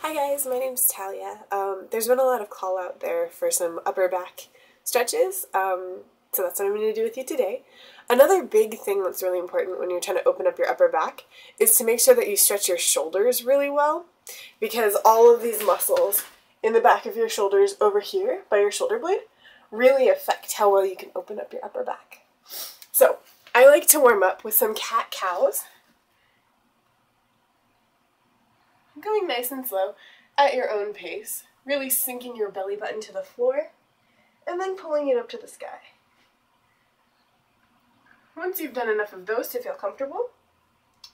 Hi guys, my name's Talia. There's been a lot of call out there for some upper back stretches, so that's what I'm going to do with you today. Another big thing that's really important when you're trying to open up your upper back is to make sure that you stretch your shoulders really well, because all of these muscles in the back of your shoulders over here by your shoulder blade really affect how well you can open up your upper back. So I like to warm up with some cat-cows. Going nice and slow at your own pace, really sinking your belly button to the floor and then pulling it up to the sky. Once you've done enough of those to feel comfortable,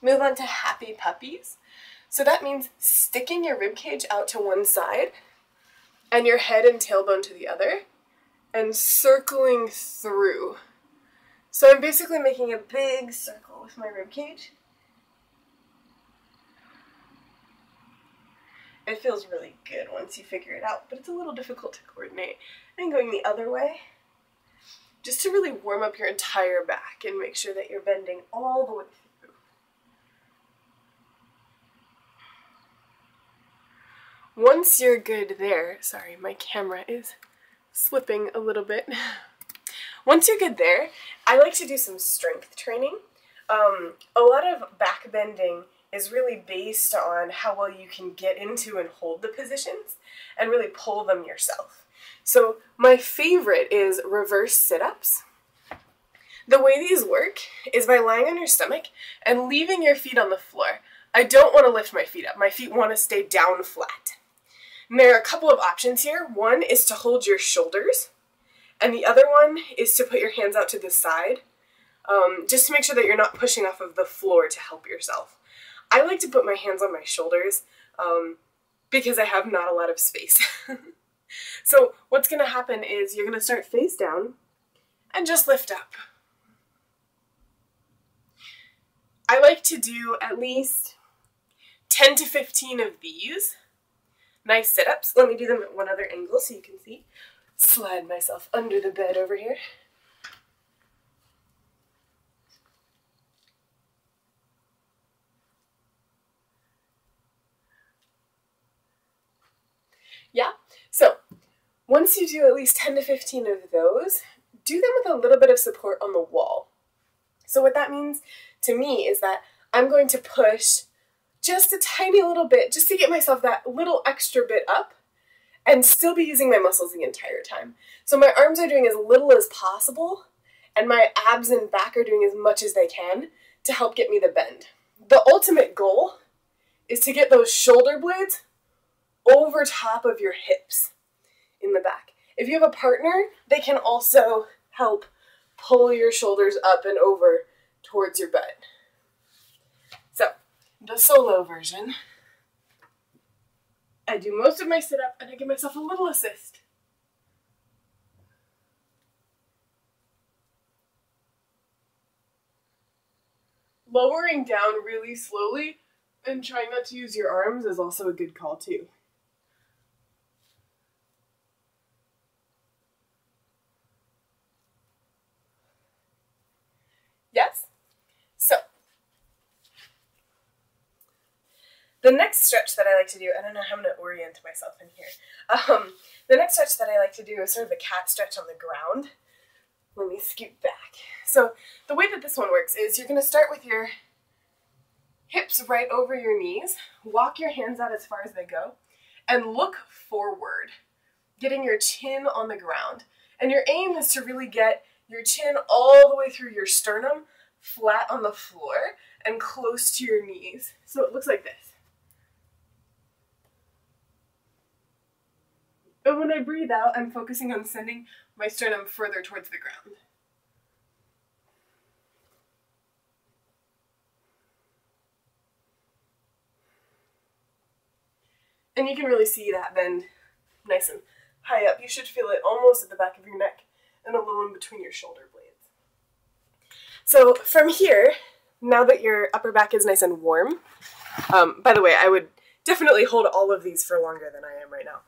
move on to happy puppies. So that means sticking your rib cage out to one side and your head and tailbone to the other and circling through. So I'm basically making a big circle with my rib cage. It feels really good once you figure it out, but it's a little difficult to coordinate. And going the other way, just to really warm up your entire back and make sure that you're bending all the way through. Once you're good there, sorry, my camera is slipping a little bit. Once you're good there, I like to do some strength training. A lot of back bending is really based on how well you can get into and hold the positions and really pull them yourself. So my favorite is reverse sit-ups. The way these work is by lying on your stomach and leaving your feet on the floor. I don't want to lift my feet up. My feet want to stay down flat. And there are a couple of options here. One is to hold your shoulders, and the other one is to put your hands out to the side, just to make sure that you're not pushing off of the floor to help yourself. I like to put my hands on my shoulders because I have not a lot of space. So what's going to happen is you're going to start face down and just lift up. I like to do at least 10 to 15 of these nice sit-ups. Let me do them at one other angle so you can see. Slide myself under the bed over here. Yeah, so once you do at least 10 to 15 of those, do them with a little bit of support on the wall. So what that means to me is that I'm going to push just a tiny little bit just to get myself that little extra bit up and still be using my muscles the entire time. So my arms are doing as little as possible and my abs and back are doing as much as they can to help get me the bend. The ultimate goal is to get those shoulder blades over top of your hips in the back. If you have a partner, they can also help pull your shoulders up and over towards your butt. So, the solo version, I do most of my sit-up and I give myself a little assist. Lowering down really slowly and trying not to use your arms is also a good call too. Yes? So, the next stretch that I like to do, I don't know how I'm going to orient myself in here. The next stretch that I like to do is sort of a cat stretch on the ground. Let me scoot back. So, the way that this one works is you're going to start with your hips right over your knees, walk your hands out as far as they go, and look forward, getting your chin on the ground. And your aim is to really get your chin all the way through your sternum, flat on the floor, and close to your knees. So it looks like this. And when I breathe out, I'm focusing on sending my sternum further towards the ground. And you can really see that bend nice and high up. You should feel it almost at the back of your neck and a little in between your shoulder blades. So from here, now that your upper back is nice and warm, by the way, I would definitely hold all of these for longer than I am right now.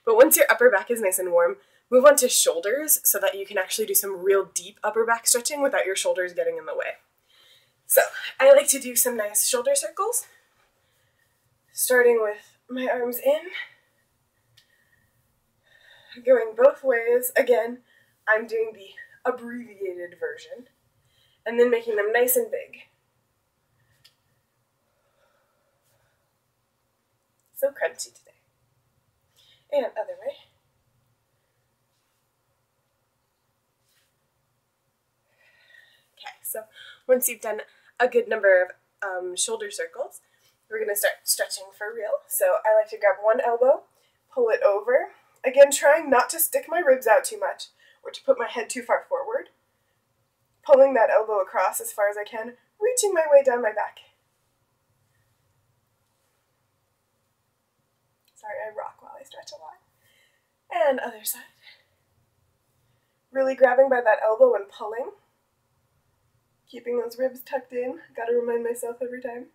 But once your upper back is nice and warm, move on to shoulders so that you can actually do some real deep upper back stretching without your shoulders getting in the way. So I like to do some nice shoulder circles. starting with my arms in, going both ways. Again, I'm doing the abbreviated version, and then making them nice and big. So crunchy today. And other way. Okay, so once you've done a good number of shoulder circles, we're going to start stretching for real. So I like to grab one elbow, pull it over. Again, trying not to stick my ribs out too much or to put my head too far forward. Pulling that elbow across as far as I can, reaching my way down my back. Sorry, I rock while I stretch a lot. And other side. Really grabbing by that elbow and pulling. Keeping those ribs tucked in. Gotta remind myself every time.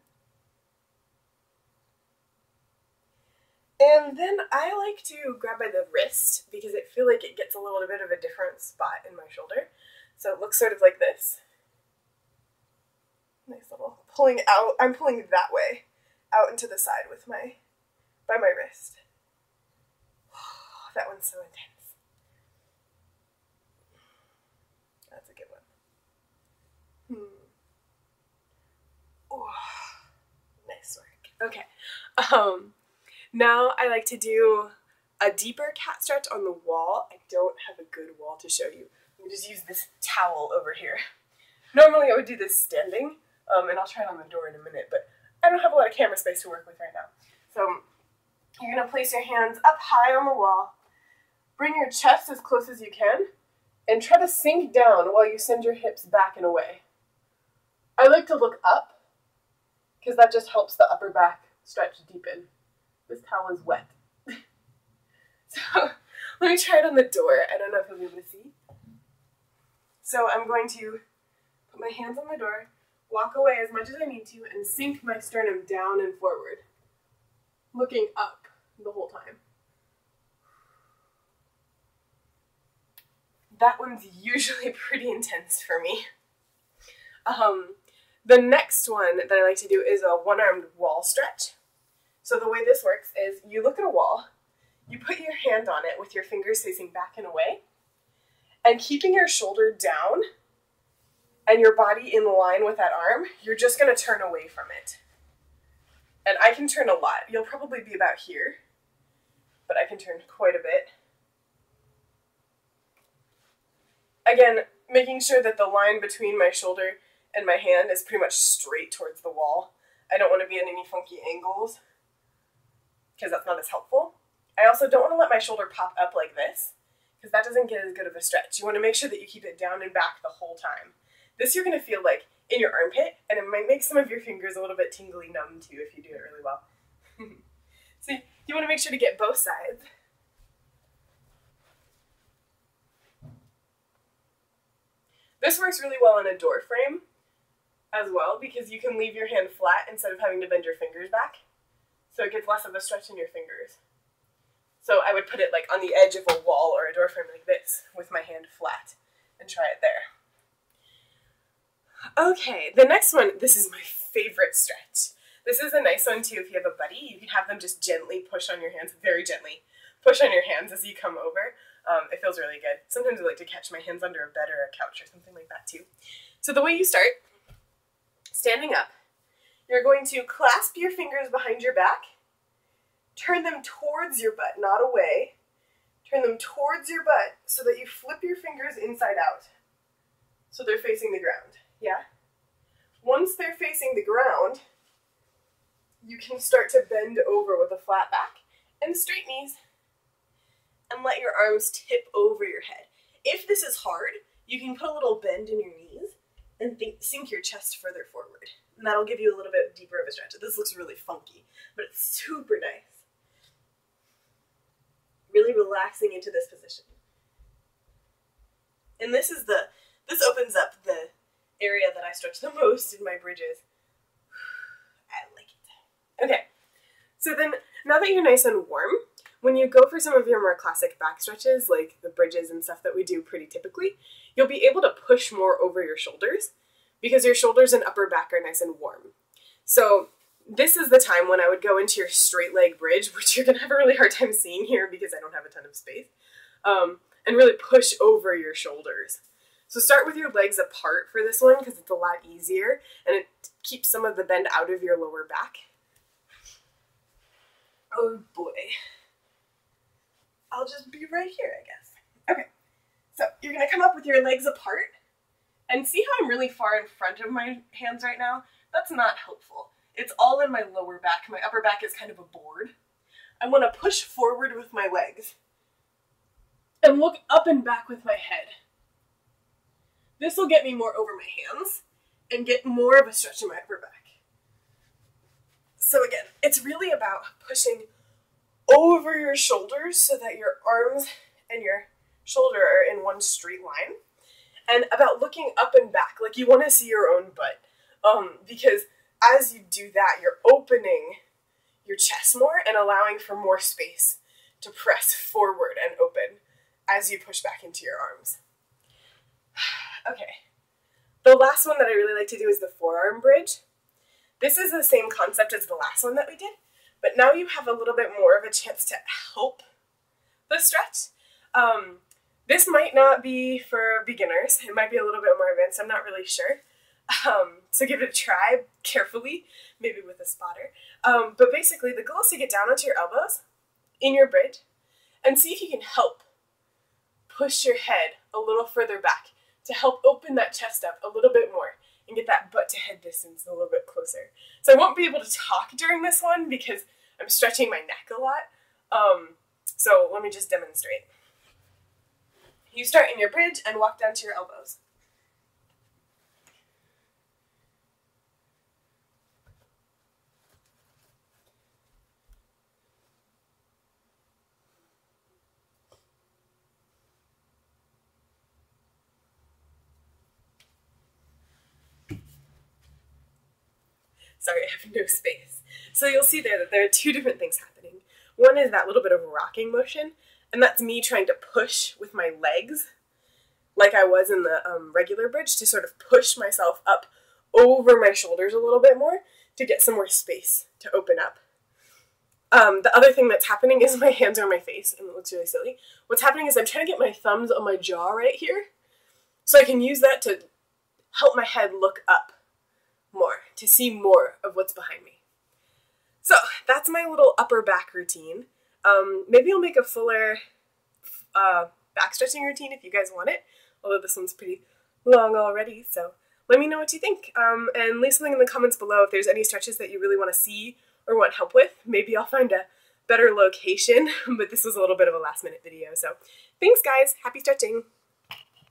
And then I like to grab by the wrist because I feel like it gets a little bit of a different spot in my shoulder. So it looks sort of like this. Nice little pulling out. I'm pulling that way, out into the side with by my wrist. Oh, that one's so intense. That's a good one. Oh, nice work. Okay. Now I like to do a deeper cat stretch on the wall. I don't have a good wall to show you. I'm just use this towel over here. Normally I would do this standing, and I'll try it on the door in a minute, but I don't have a lot of camera space to work with right now. So you're going to place your hands up high on the wall, bring your chest as close as you can, and try to sink down while you send your hips back and away. I like to look up, because that just helps the upper back stretch deepen. This towel is wet. So let me try it on the door. I don't know if you'll be able to see. So I'm going to put my hands on the door, walk away as much as I need to, and sink my sternum down and forward, looking up the whole time. That one's usually pretty intense for me. The next one that I like to do is a one-armed wall stretch. So the way this works is you look at a wall, you put your hand on it with your fingers facing back and away, and keeping your shoulder down and your body in line with that arm, you're just going to turn away from it. And I can turn a lot. You'll probably be about here, but I can turn quite a bit. Again, making sure that the line between my shoulder and my hand is pretty much straight towards the wall. I don't want to be at any funky angles, because that's not as helpful. I also don't want to let my shoulder pop up like this, because that doesn't get as good of a stretch. You want to make sure that you keep it down and back the whole time. This you're going to feel like in your armpit, and it might make some of your fingers a little bit tingly numb too if you do it really well. So you want to make sure to get both sides. This works really well in a door frame as well, because you can leave your hand flat instead of having to bend your fingers back. So it gets less of a stretch in your fingers. So I would put it like on the edge of a wall or a door frame like this with my hand flat and try it there. Okay, the next one, this is my favorite stretch. This is a nice one too if you have a buddy. You can have them just gently push on your hands, very gently push on your hands as you come over. It feels really good. Sometimes I like to catch my hands under a bed or a couch or something like that too. So the way you start, standing up, you're going to clasp your fingers behind your back, turn them towards your butt, not away. Turn them towards your butt so that you flip your fingers inside out. So they're facing the ground, yeah? Once they're facing the ground, you can start to bend over with a flat back and straight knees and let your arms tip over your head. If this is hard, you can put a little bend in your knees and sink your chest further forward. And that'll give you a little bit deeper of a stretch. This looks really funky, but it's super nice. Really relaxing into this position. And this opens up the area that I stretch the most in my bridges. I like it. Okay, so then now that you're nice and warm, when you go for some of your more classic back stretches, like the bridges and stuff that we do pretty typically, you'll be able to push more over your shoulders because your shoulders and upper back are nice and warm. So this is the time when I would go into your straight leg bridge, which you're gonna have a really hard time seeing here because I don't have a ton of space, and really push over your shoulders. So start with your legs apart for this one because it's a lot easier and it keeps some of the bend out of your lower back. Oh boy. I'll just be right here, I guess. Okay, so you're gonna come up with your legs apart and see how I'm really far in front of my hands right now? That's not helpful. It's all in my lower back. My upper back is kind of a board. I want to push forward with my legs and look up and back with my head. This will get me more over my hands and get more of a stretch in my upper back. So again, it's really about pushing over your shoulders so that your arms and your shoulder are in one straight line, and about looking up and back, like you want to see your own butt, because as you do that, you're opening your chest more and allowing for more space to press forward and open as you push back into your arms. Okay, the last one that I really like to do is the forearm bridge. This is the same concept as the last one that we did, but now you have a little bit more of a chance to help the stretch. This might not be for beginners. It might be a little bit more advanced. I'm not really sure. So give it a try carefully, maybe with a spotter. But basically the goal is to get down onto your elbows in your bridge and see if you can help push your head a little further back to help open that chest up a little bit more and get that butt to head distance a little bit closer. So I won't be able to talk during this one because I'm stretching my neck a lot. So let me just demonstrate. You start in your bridge and walk down to your elbows. Sorry, I have no space. So you'll see there that there are two different things happening. One is that little bit of rocking motion, and that's me trying to push with my legs, like I was in the regular bridge, to sort of push myself up over my shoulders a little bit more to get some more space to open up. The other thing that's happening is my hands are on my face, and it looks really silly. What's happening is I'm trying to get my thumbs on my jaw right here, so I can use that to help my head look up more, to see more of what's behind me. So that's my little upper back routine. Maybe I'll make a fuller back stretching routine if you guys want it, although this one's pretty long already, so let me know what you think. And leave something in the comments below if there's any stretches that you really want to see or want help with. Maybe I'll find a better location, but this was a little bit of a last minute video. So thanks guys, happy stretching!